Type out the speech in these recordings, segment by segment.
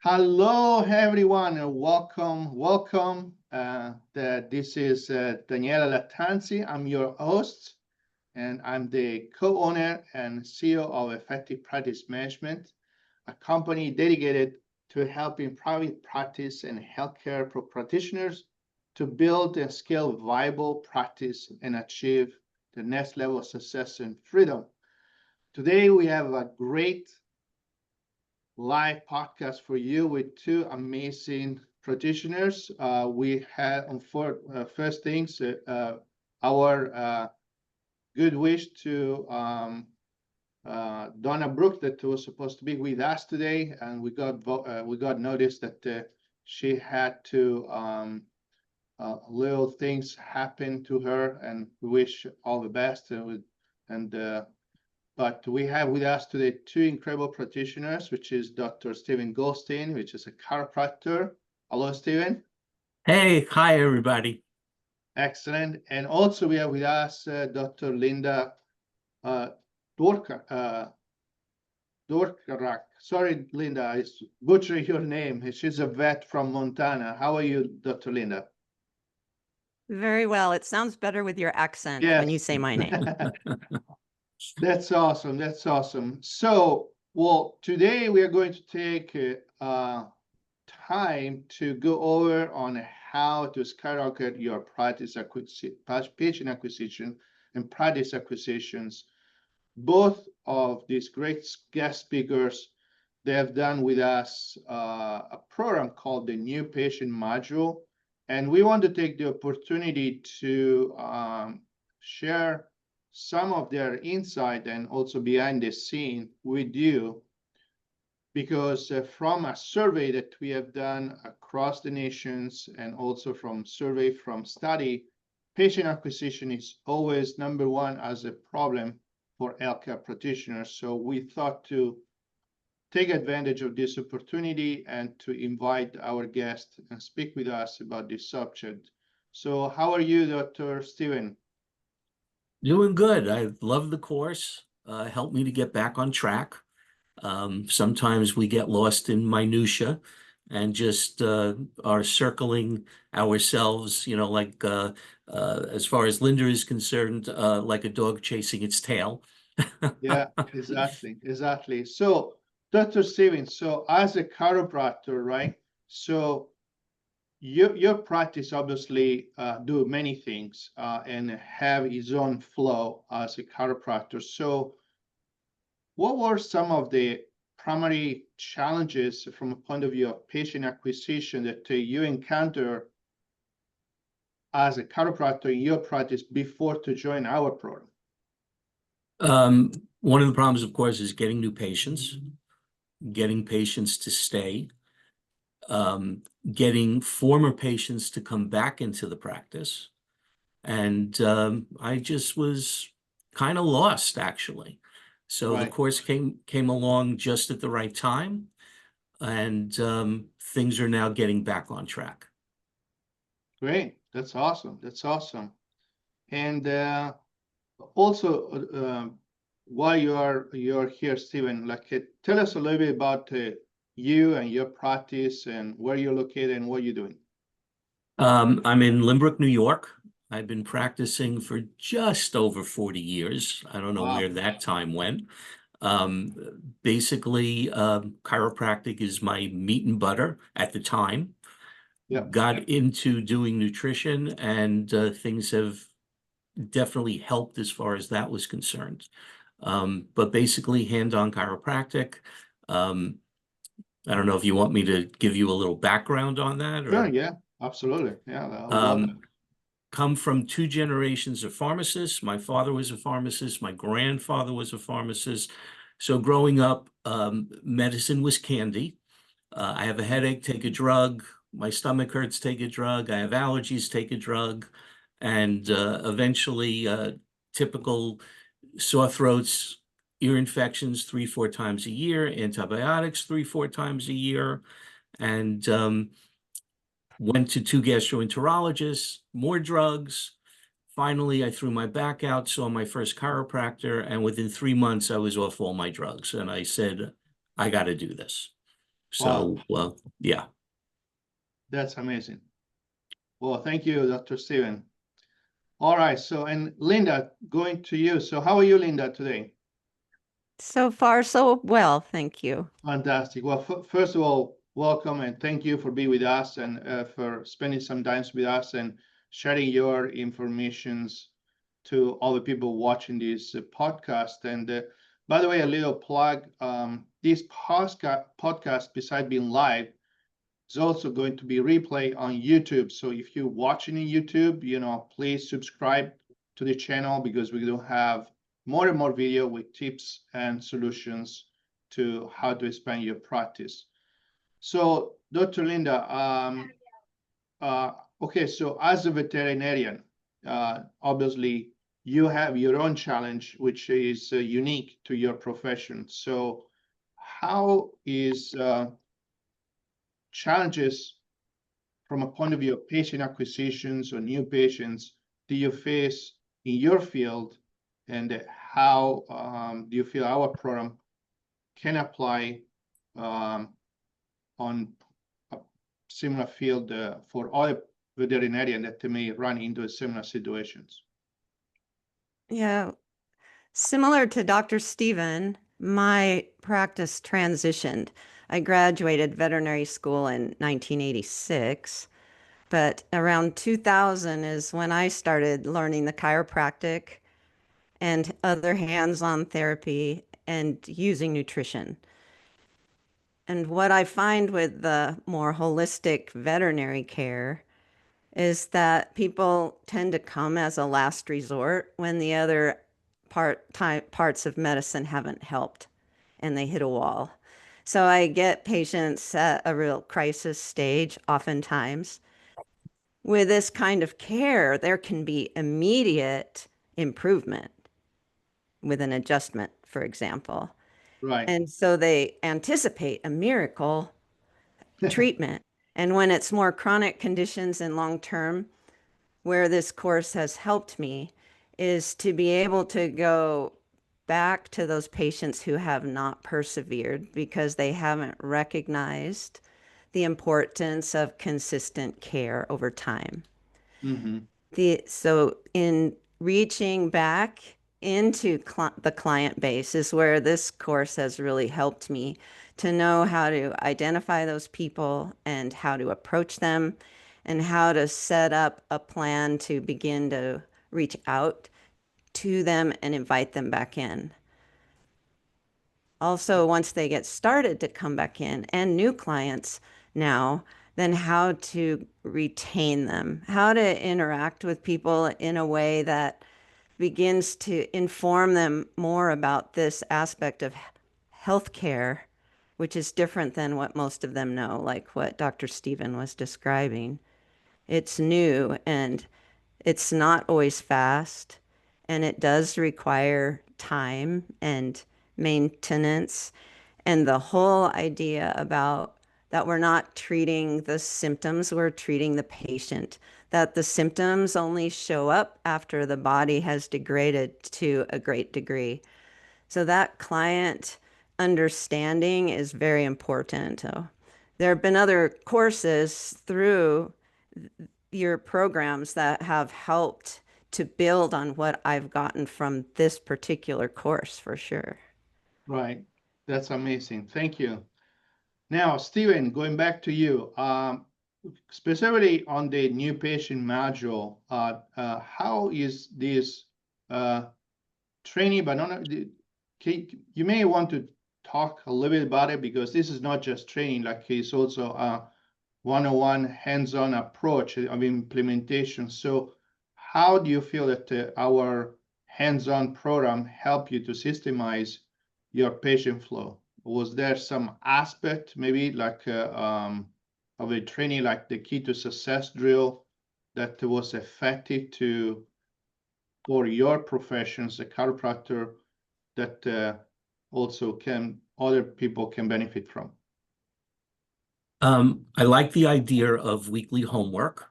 Hello, everyone, and welcome. This is Daniela Lattanzi. I'm your host, and I'm the co-owner and CEO of Effective Practice Management, a company dedicated to helping private practice and healthcare practitioners to build and scale viable practice and achieve the next level of success and freedom. Today, we have a great live podcast for you with two amazing practitioners. We had on first things our good wish to Donna Brooke that was supposed to be with us today, and we got notice that she had to little things happen to her, and we wish all the best. But we have with us today two incredible practitioners, which is Dr. Stephen Goldstein, which is a chiropractor. Hello, Stephen. Hey, hi, everybody. Excellent. And also we have with us Dr. Linda Dorkarak. Sorry, Linda, I butchered your name. She's a vet from Montana. How are you, Dr. Linda? Very well. It sounds better with your accent when you say my name. That's awesome. That's awesome. So, well, today we are going to take time to go over on how to skyrocket your patient acquisition and practice acquisitions. Both of these great guest speakers, they have done with us a program called the New Patient Module. And we want to take the opportunity to share some of their insight and also behind the scene with you, because from a survey that we have done across the nations and also from survey from study, patient acquisition is always number one as a problem for healthcare practitioners. So we thought to take advantage of this opportunity and to invite our guest and speak with us about this subject. So how are you, Dr. Stephen? Doing good. I love the course. Helped me to get back on track. Sometimes we get lost in minutia and just are circling ourselves, like as far as Linda is concerned, like a dog chasing its tail. Yeah, exactly. So, Dr. Stephen, so as a chiropractor, right? So your practice obviously do many things and have its own flow as a chiropractor. So what were some of the primary challenges from a point of view of patient acquisition that you encounter as a chiropractor in your practice before to join our program? One of the problems, of course, is getting new patients, getting patients to stay, getting former patients to come back into the practice. And I just was kind of lost, actually. So Right. the course came along just at the right time, and things are now getting back on track. Great. That's awesome. That's awesome. And also, while you're here, Stephen, tell us a little bit about you and your practice and where you're located and what you're doing. I'm in Limbrook, New York. I've been practicing for just over 40 years. I don't know where that time went. Basically, chiropractic is my meat and butter at the time. Got into doing nutrition, and things have definitely helped as far as that was concerned. But basically, hand-on chiropractic. I don't know if you want me to give you a little background on that. Sure, yeah, absolutely. Yeah, I would love that. Come from two generations of pharmacists. My father was a pharmacist. My grandfather was a pharmacist. So growing up, medicine was candy. I have a headache, take a drug. My stomach hurts, take a drug. I have allergies, take a drug. And eventually, typical sore throats, ear infections 3-4 times a year, antibiotics 3-4 times a year, and went to 2 gastroenterologists, more drugs. Finally, I threw my back out, saw my first chiropractor, and within 3 months, I was off all my drugs. And I said, I got to do this. So, yeah. That's amazing. Well, thank you, Dr. Steven. All right. So, and Linda, going to you. So how are you, Linda, today? So far, so well, thank you. Fantastic. Well, first of all, welcome and thank you for being with us and for spending some time with us and sharing your informations to all the people watching this podcast. And by the way, a little plug, this podcast, besides being live, is also going to be replay on YouTube. So if you're watching in YouTube, please subscribe to the channel because we do have more and more video with tips and solutions to how to expand your practice. So Dr. Linda, okay, so as a veterinarian, obviously you have your own challenge, which is unique to your profession. So how is challenges from a point of view of patient acquisitions or new patients do you face in your field, and how do you feel our program can apply on a similar field for other veterinarians that may run into similar situations? Yeah, similar to Dr. Steven, my practice transitioned. I graduated veterinary school in 1986, but around 2000 is when I started learning the chiropractic and other hands-on therapy and using nutrition. And what I find with the more holistic veterinary care is that people tend to come as a last resort when the other parts of medicine haven't helped and they hit a wall. So I get patients at a real crisis stage oftentimes. With this kind of care, there can be immediate improvement with an adjustment, for example. Right. And so they anticipate a miracle treatment. And when it's more chronic conditions and long term, where this course has helped me is to be able to go back to those patients who have not persevered because they haven't recognized the importance of consistent care over time. Mm-hmm. So in reaching back into the client base is where this course has really helped me to know how to identify those people and how to approach them and how to set up a plan to begin to reach out to them and invite them back in. Also, once they get started to come back in and new clients now, then how to retain them, how to interact with people in a way that begins to inform them more about this aspect of healthcare, which is different than what most of them know, like what Dr. Steven was describing. It's new and it's not always fast, and it does require time and maintenance. And the whole idea about that we're not treating the symptoms, we're treating the patient, that the symptoms only show up after the body has degraded to a great degree. So that client understanding is very important. There have been other courses through your programs that have helped to build on what I've gotten from this particular course for sure. Right. That's amazing. Thank you. Now, Steven, going back to you, specifically on the new patient module, how is this training, but you may want to talk a little bit about it because this is not just training, like it's also a one-on-one hands-on approach of implementation. So how do you feel that our hands-on program help you to systemize your patient flow? Was there some aspect, maybe like of a training, like the key to success drill, that was effective for your profession as a chiropractor that also other people can benefit from? I like the idea of weekly homework,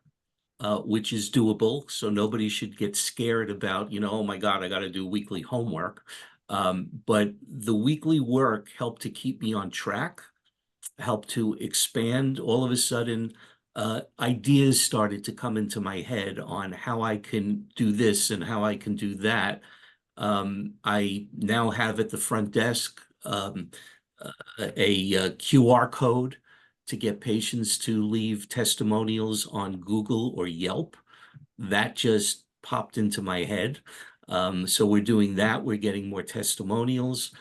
which is doable. So nobody should get scared about, oh my God, I got to do weekly homework. But the weekly work helped to keep me on track. helped to expand. All of a sudden, ideas started to come into my head on how I can do this and how I can do that. I now have at the front desk a QR code to get patients to leave testimonials on Google or Yelp. That just popped into my head. So we're doing that. We're getting more testimonials.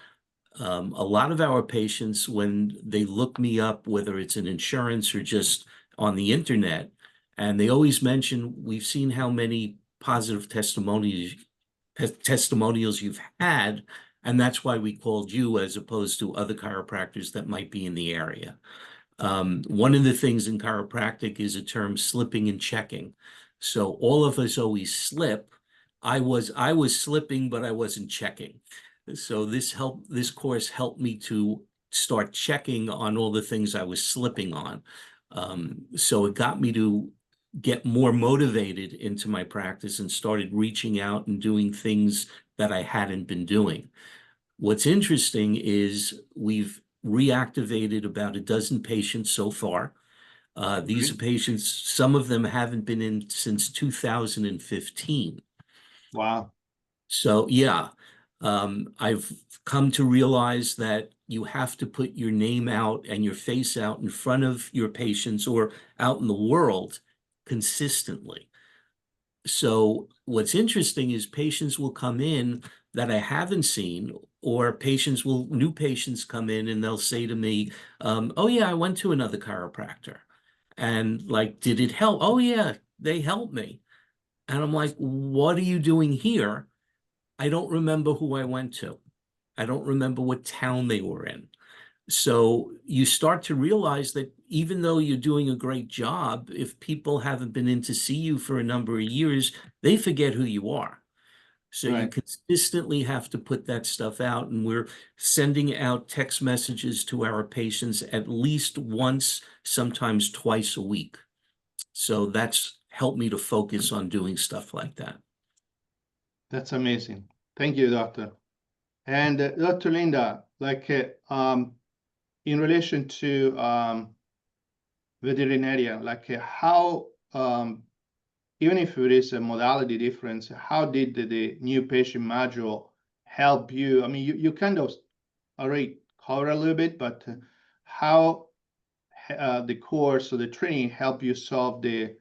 A lot of our patients, when they look me up, whether it's in insurance or just on the internet, and they always mention, we've seen how many positive testimonials you've had, and that's why we called you as opposed to other chiropractors that might be in the area. One of the things in chiropractic is a term slipping and checking. So all of us always slip. I was slipping, but I wasn't checking. So this course helped me to start checking on all the things I was slipping on. So it got me to get more motivated into my practice and started reaching out and doing things that I hadn't been doing. What's interesting is we've reactivated about a dozen patients so far. These are patients, some of them haven't been in since 2015. Wow. So yeah, I've come to realize that you have to put your name out and your face out in front of your patients or out in the world consistently. So what's interesting is patients will come in that I haven't seen, or new patients come in and they'll say to me, oh yeah, I went to another chiropractor. And like, did it help? Oh yeah, they helped me. And I'm like, what are you doing here? I don't remember who I went to. I don't remember what town they were in. So you start to realize that even though you're doing a great job, if people haven't been in to see you for a number of years, they forget who you are. So you Right. consistently have to put that stuff out. And we're sending out text messages to our patients at least once, sometimes twice a week. So that's helped me to focus on doing stuff like that. That's amazing. Thank you, doctor. And Dr. Linda, like in relation to veterinarian, like how, even if it is a modality difference, how did the new patient module help you? I mean, you kind of already covered a little bit, but how the course or the training help you solve the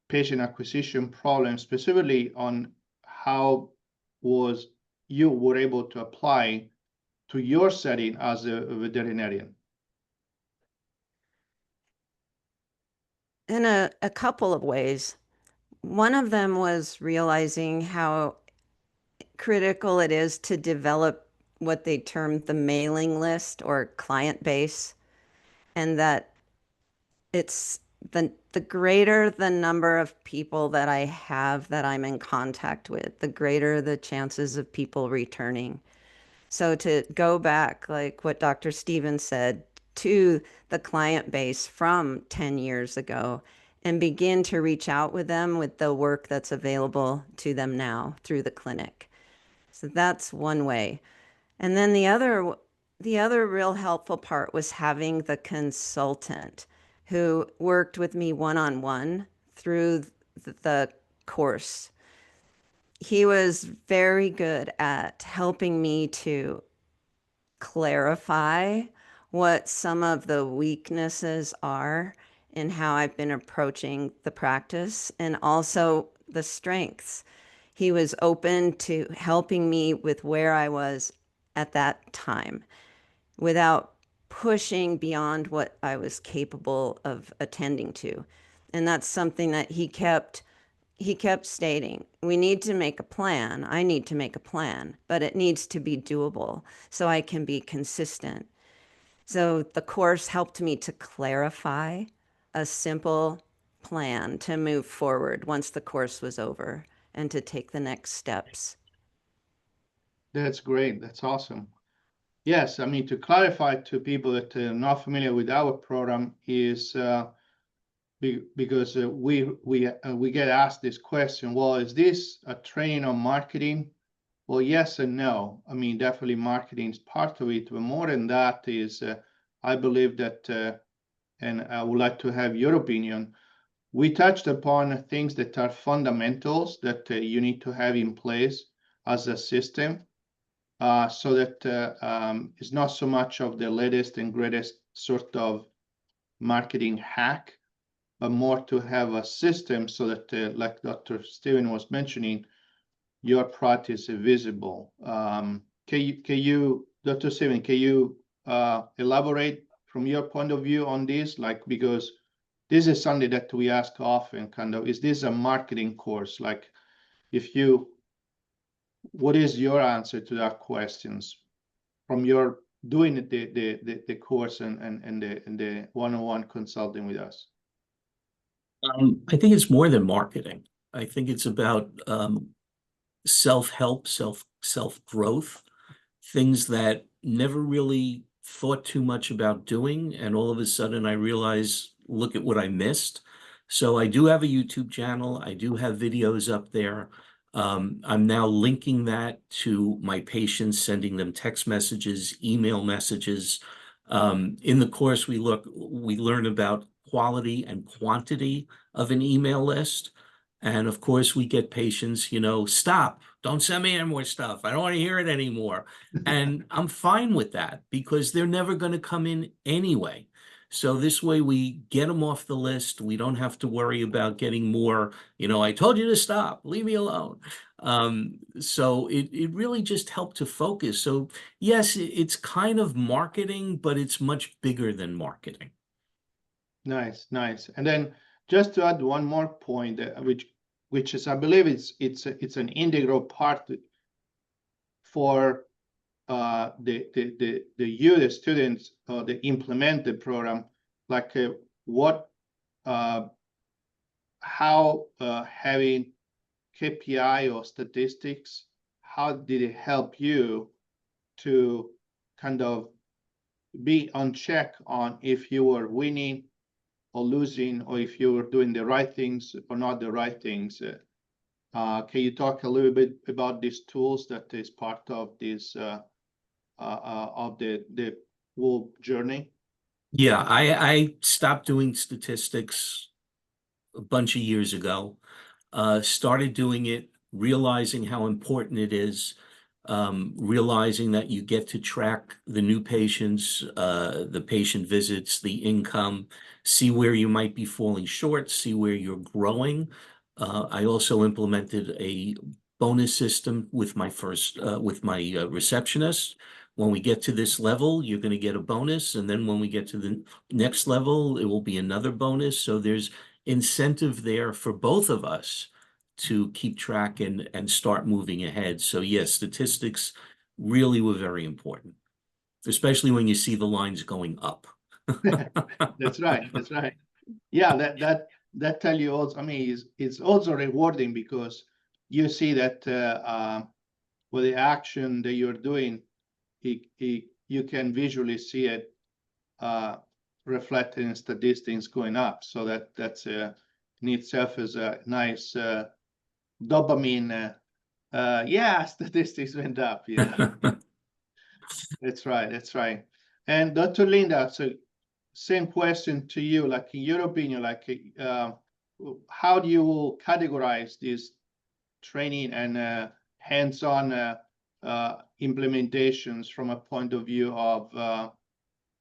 patient acquisition problem, specifically on how you were able to apply to your setting as a veterinarian? In a couple of ways. One of them was realizing how critical it is to develop what they term the mailing list or client base, and that it's the greater the number of people that I have that I'm in contact with, the greater the chances of people returning. So to go back, like what Dr. Stevens said, to the client base from 10 years ago and begin to reach out with them with the work that's available to them now through the clinic. So that's one way. And then the other real helpful part was having the consultant who worked with me one-on-one through the course. He was very good at helping me to clarify what some of the weaknesses are in how I've been approaching the practice and also the strengths. He was open to helping me with where I was at that time without pushing beyond what I was capable of attending to. And that's something that he kept stating, we need to make a plan. I need to make a plan, but it needs to be doable so I can be consistent. So the course helped me to clarify a simple plan to move forward once the course was over and to take the next steps. That's great. That's awesome. Yes, I mean, to clarify to people that are not familiar with our program is because we get asked this question, well, is this a training on marketing? Well, yes and no. I mean, definitely marketing is part of it, but more than that is I believe that, and I would like to have your opinion. We touched upon things that are fundamentals that you need to have in place as a system, so that it's not so much of the latest and greatest sort of marketing hack, but more to have a system so that, like Dr. Steven was mentioning, your practice is visible. Can you, Dr. Steven, can you elaborate from your point of view on this? Like, because this is something that we ask often, kind of, is this a marketing course? Like, what is your answer to that questions from your doing the course and the one-on-one consulting with us? I think it's more than marketing. I think it's about self-help, self-growth, things that never really thought too much about doing, and all of a sudden I realize, look at what I missed. So I do have a YouTube channel. I do have videos up there. I'm now linking that to my patients, sending them text messages, email messages. In the course, we learn about quality and quantity of an email list. And of course, we get patients, stop, don't send me any more stuff. I don't want to hear it anymore. And I'm fine with that because they're never going to come in anyway. So this way we get them off the list. We don't have to worry about getting more, I told you to stop, leave me alone. So it really just helped to focus. So yes, it's kind of marketing, but it's much bigger than marketing. Nice, nice. And then just to add one more point, which is, I believe it's an integral part for the students, the implement the program, like how having KPI or statistics, how did it help you to kind of be on check on if you were winning or losing, or if you were doing the right things or not the right things? Can you talk a little bit about these tools that is part of this of the whole journey? Yeah, I stopped doing statistics a bunch of years ago. Started doing it, realizing how important it is, realizing that you get to track the new patients, the patient visits, the income, see where you might be falling short, see where you're growing. I also implemented a bonus system with my receptionist. When we get to this level, you're going to get a bonus. And then when we get to the next level, it will be another bonus. So there's incentive there for both of us to keep track and start moving ahead. So yes, statistics really were very important, especially when you see the lines going up. That's right. That's right. Yeah, that tell you also, I mean, it's also rewarding because you see that with the action that you're doing, you can visually see it reflected in statistics going up. So that's in itself is a nice dopamine. Yeah, statistics went up. Yeah, that's right. That's right. And Dr. Linda, so same question to you. Like, in your opinion, like, how do you categorize this training and hands-on implementations from a point of view of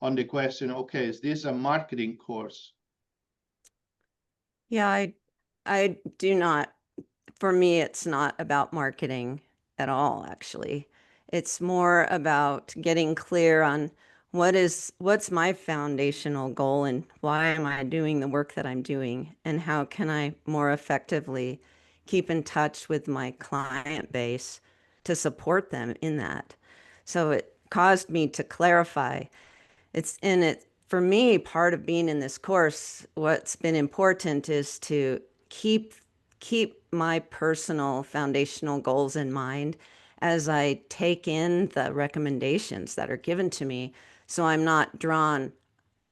on the question, okay, is this a marketing course? Yeah, I do not. For me, it's not about marketing at all, actually. It's more about getting clear on what's my foundational goal and why am I doing the work that I'm doing, and how can I more effectively keep in touch with my client base to support them in that. So it caused me to clarify. It's in it for me, part of being in this course, what's been important is to keep my personal foundational goals in mind as I take in the recommendations that are given to me, so I'm not drawn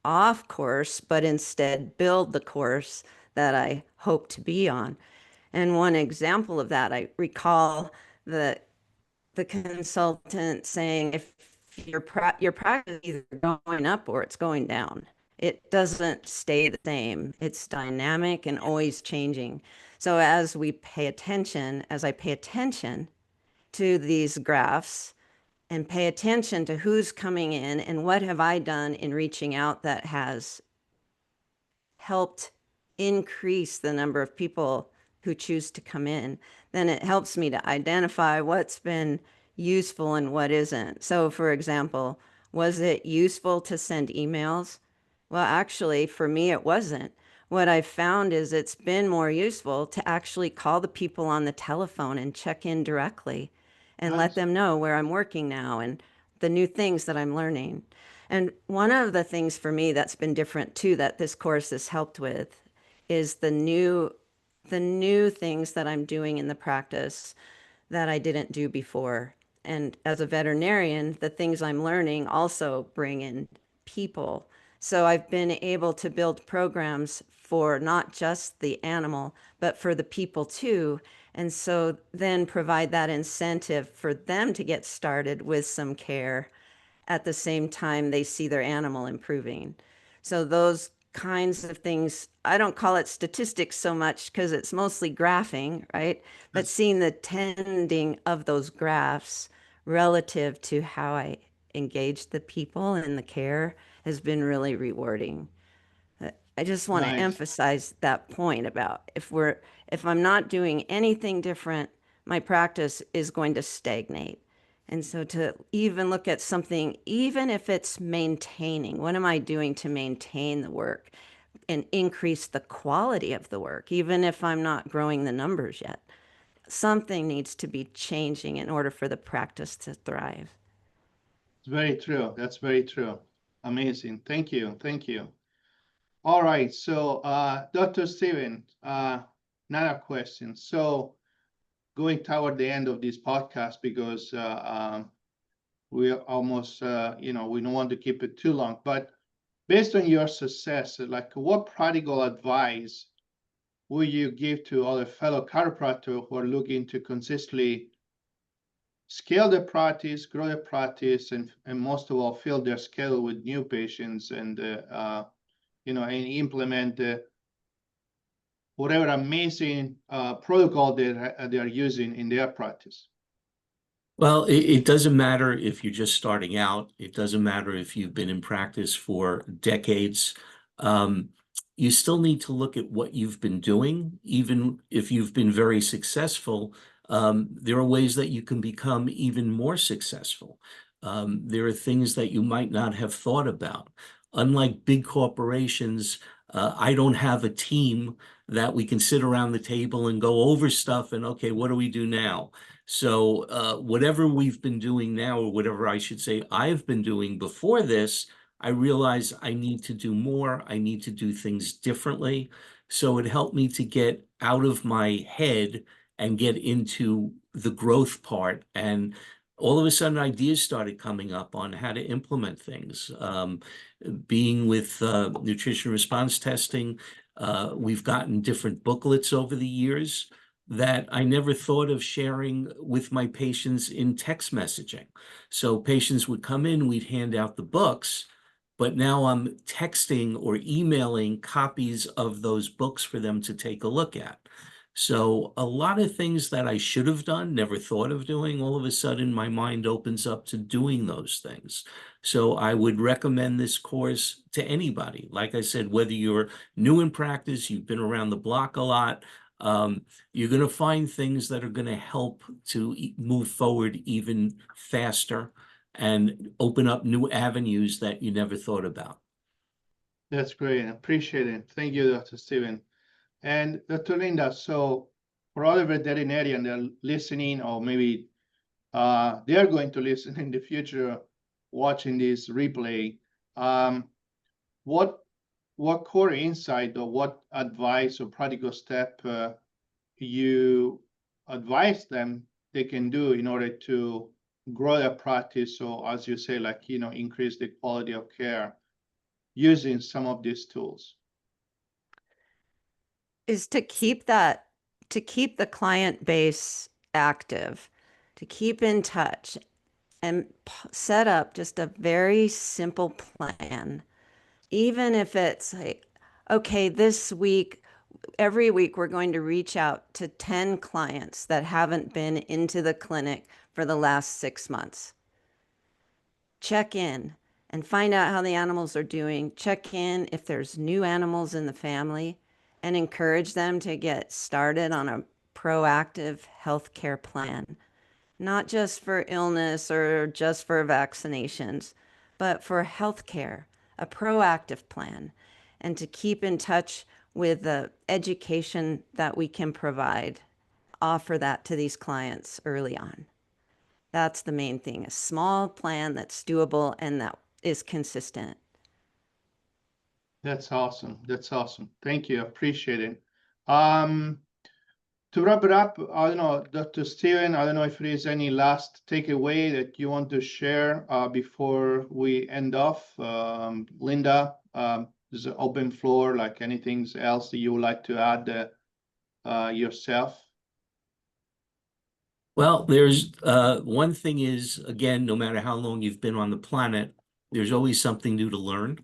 off course, but instead build the course that I hope to be on. And one example of that, I recall the consultant saying, if your practice is either going up or it's going down. It doesn't stay the same. It's dynamic and always changing. So as I pay attention to these graphs and pay attention to who's coming in and what have I done in reaching out that has helped increase the number of people who choose to come in, then it helps me to identify what's been useful and what isn't. So, for example, was it useful to send emails? Well, actually, for me, it wasn't. What I found is it's been more useful to actually call the people on the telephone and check in directly and let Nice. them know where I'm working now and the new things that I'm learning. And one of the things for me that's been different too, that this course has helped with, is the new things that I'm doing in the practice that I didn't do before. And as a veterinarian, the things I'm learning also bring in people. So I've been able to build programs for not just the animal, but for the people too. And so then provide that incentive for them to get started with some care at the same time they see their animal improving. So those kinds of things, I don't call it statistics so much because it's mostly graphing, right? But Yes. seeing the tending of those graphs relative to how I engage the people in the care has been really rewarding. I just want to Nice. emphasize that point about if I'm not doing anything different, my practice is going to stagnate. And so to even look at something, even if it's maintaining, what am I doing to maintain the work and increase the quality of the work, even if I'm not growing the numbers yet? Something needs to be changing in order for the practice to thrive. It's very true. That's very true. Amazing. Thank you. Thank you. All right. So, Dr. Steven, another question. So, going toward the end of this podcast, because we almost, we don't want to keep it too long, but based on your success, like what practical advice would you give to other fellow chiropractors who are looking to consistently scale their practice, grow their practice, and most of all, fill their schedule with new patients and and implement whatever amazing protocol they are using in their practice? Well, it doesn't matter if you're just starting out. It doesn't matter if you've been in practice for decades. Um, you still need to look at what you've been doing. Even if you've been very successful, there are ways that you can become even more successful. There are things that you might not have thought about. Unlike big corporations, I don't have a team that we can sit around the table and go over stuff and, okay, what do we do now? So whatever we've been doing now, or whatever I should say I've been doing before this, I realize I need to do more. I need to do things differently. So it helped me to get out of my head and get into the growth part. And all of a sudden, ideas started coming up on how to implement things. Being with nutrition response testing, we've gotten different booklets over the years that I never thought of sharing with my patients in text messaging. So patients would come in, we'd hand out the books, but now I'm texting or emailing copies of those books for them to take a look at. So a lot of things that I should have done, never thought of doing, all of a sudden my mind opens up to doing those things. So I would recommend this course to anybody. Like I said, whether you're new in practice, you've been around the block a lot, you're going to find things that are going to help to move forward even faster and open up new avenues that you never thought about. That's great. I appreciate it. Thank you, Dr. Steven. And Dr. Linda, so for other veterinarians that are listening, or maybe they're going to listen in the future, watching this replay, what core insight or what advice or practical step you advise them they can do in order to grow their practice? So as you say, like, increase the quality of care using some of these tools. Is to keep the client base active, to keep in touch. and set up just a very simple plan. Even if it's like, okay, this week, every week, we're going to reach out to 10 clients that haven't been into the clinic for the last 6 months. Check in and find out how the animals are doing. Check in if there's new animals in the family and encourage them to get started on a proactive healthcare plan, not just for illness or just for vaccinations, but for healthcare, a proactive plan, and to keep in touch with the education that we can provide, offer that to these clients early on. That's the main thing, a small plan that's doable and that is consistent. That's awesome. That's awesome. Thank you. Appreciate it. To wrap it up, I don't know, Dr. Steven, I don't know if there is any last takeaway that you want to share before we end off. Linda, there's an open floor, like anything else that you would like to add yourself? Well, there's one thing is, again, no matter how long you've been on the planet, there's always something new to learn.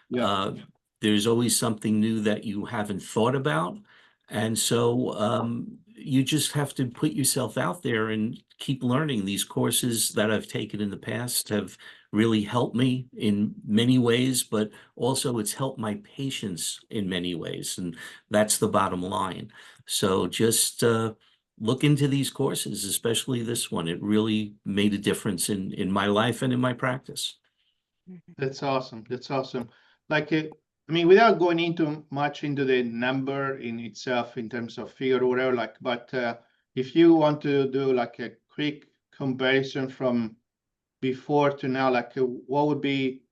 Yeah. There's always something new that you haven't thought about. And so you just have to put yourself out there and keep learning. These courses that I've taken in the past have really helped me in many ways, but also it's helped my patients in many ways. And that's the bottom line. So just look into these courses, especially this one. It really made a difference in my life and in my practice. That's awesome. That's awesome. Like, I mean, without going into much into the number in itself in terms of figure or whatever, like, but if you want to do like a quick comparison from before to now, like, what would be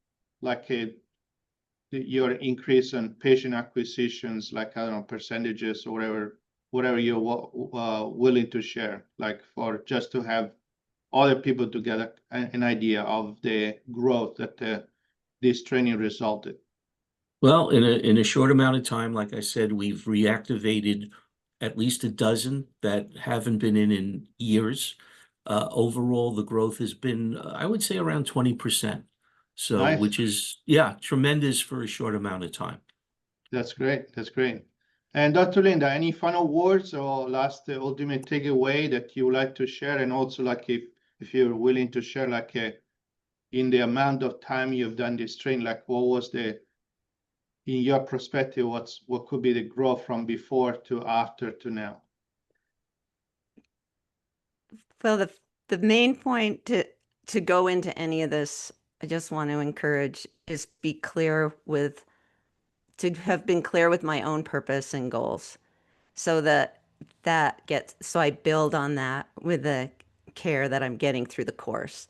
like your increase in patient acquisitions, like, I don't know, percentages or whatever you're willing to share, like, for just to have other people to get an idea of the growth that this training resulted? Well, in a short amount of time, like I said, we've reactivated at least a dozen that haven't been in years. Overall, the growth has been, I would say, around 20%. So, Nice. which is, yeah, tremendous for a short amount of time. That's great. That's great. And Dr. Linda, any final words or last ultimate takeaway that you would like to share? And also, like, if you're willing to share, like, in the amount of time you've done this training, like, what was the, in your perspective, what could be the growth from before to after to now? Well, the main point to go into any of this, I just want to encourage is be clear with, to have been clear with my own purpose and goals, so that gets, so I build on that with the care that I'm getting through the course.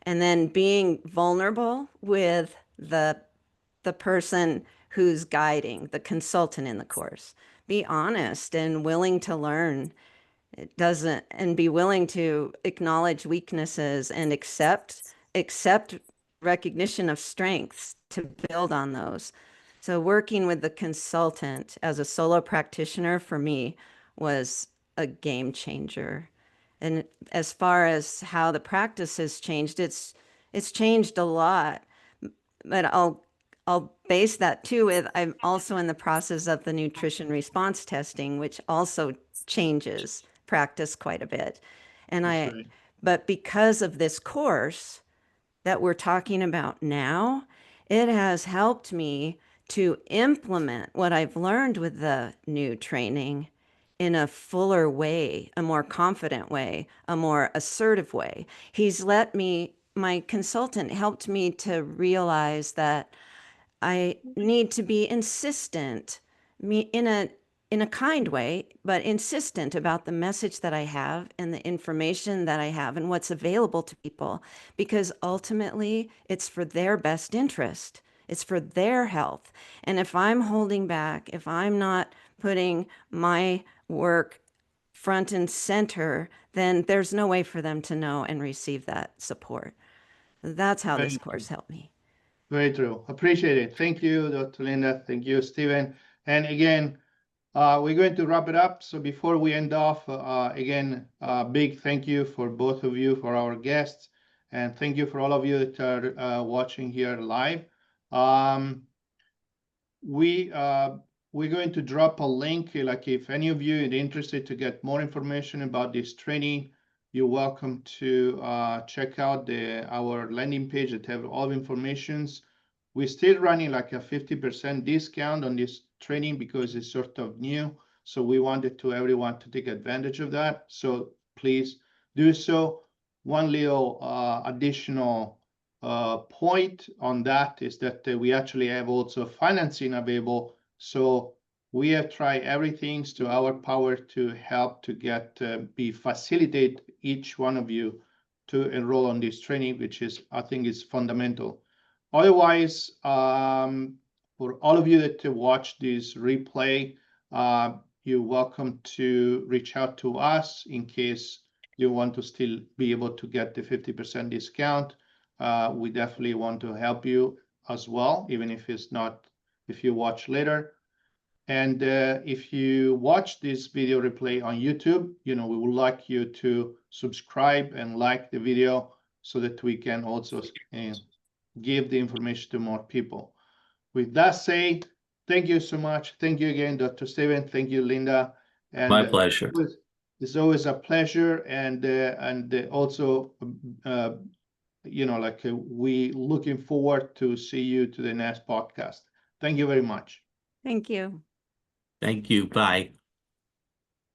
And then being vulnerable with the person who's guiding, the consultant in the course. Be honest and willing to learn. It doesn't, and be willing to acknowledge weaknesses and accept recognition of strengths to build on those. So working with the consultant as a solo practitioner for me was a game changer. And as far as how the practice has changed, it's changed a lot. But I'll base that too with, I'm also in the process of the nutrition response testing, which also changes practice quite a bit. And That's right. but because of this course that we're talking about now, it has helped me to implement what I've learned with the new training in a fuller way, a more confident way, a more assertive way. My consultant helped me to realize that I need to be insistent, in a kind way, but insistent about the message that I have and the information that I have and what's available to people, because ultimately it's for their best interest. It's for their health. And if I'm holding back, if I'm not putting my work front and center, then there's no way for them to know and receive that support. That's how this Very true. course helped me. Very true. Appreciate it. Thank you, Dr. Linda. Thank you, Stephen. And again, we're going to wrap it up. So before we end off, again, big thank you for both of you, for our guests. And thank you for all of you that are watching here live. We're going to drop a link, like if any of you are interested to get more information about this training, you're welcome to check out our landing page that have all the informations. We're still running like a 50% discount on this training because it's sort of new. So we wanted to everyone to take advantage of that. So please do so. One little additional point on that is that we actually have also financing available. So we have tried everything to our power to help to get facilitate each one of you to enroll on this training, which is I think is fundamental. Otherwise, for all of you that watch this replay, you're welcome to reach out to us in case you want to still be able to get the 50% discount. We definitely want to help you as well, even if it's not, if you watch later. And if you watch this video replay on YouTube, we would like you to subscribe and like the video so that we can also give the information to more people. With that said, thank you so much. Thank you again, Dr. Steven. Thank you, Linda. And My pleasure. It's always a pleasure. And also, we looking forward to see you to the next podcast. Thank you very much. Thank you. Thank you. Bye.